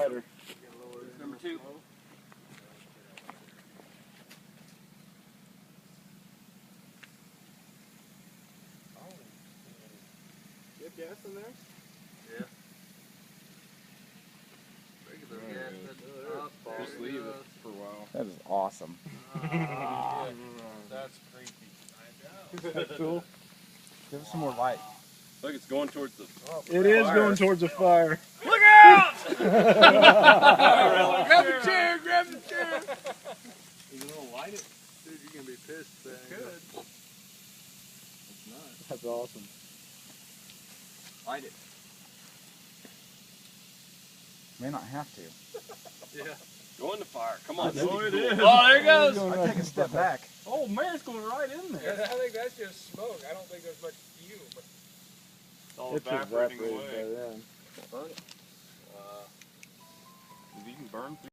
lighter. Number 2. You have gas in there? Yeah. Regular gas. Just leave it for a while. That is awesome. That's creepy. Is that cool? Give us some more light. Look, it's going towards the It is going towards a fire. Look out! Grab the chair, grab the chair. Is it gonna light it? Dude, you're gonna be pissed. Then. Good. It's not. That's awesome. Light it. May not have to. Yeah. Go in the fire. Come on. Oh, it is. Oh, there it goes. I take a step back. Oh man, it's going right in there. I think that's just smoke. I don't think there's much fume. But It's all It's evaporating evaporated away. by then. If you can burn through